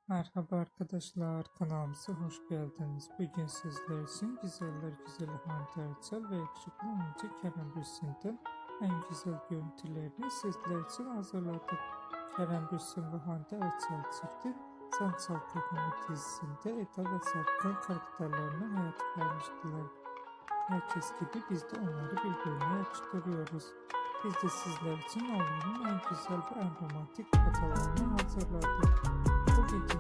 Merhaba arkadaşlar, kanalımıza hoş geldiniz. Bugün sizler için güzeller güzeli Hande Erçel ve yakışıklı oyuncu Kerem Bürsin'den en güzel görüntülerini sizler için hazırladık. Kerem Bürsin ve Hande Erçel çifti Sen Çal Kapımı dizisinde Eda ve Serkan karakterlerine hayat vermiştiler. Herkes gibi biz de onları birbirine yakıştırıyoruz. Biz de sizler için onların en güzel ve en romantik fotoğraflarını hazırladık. Bu videonun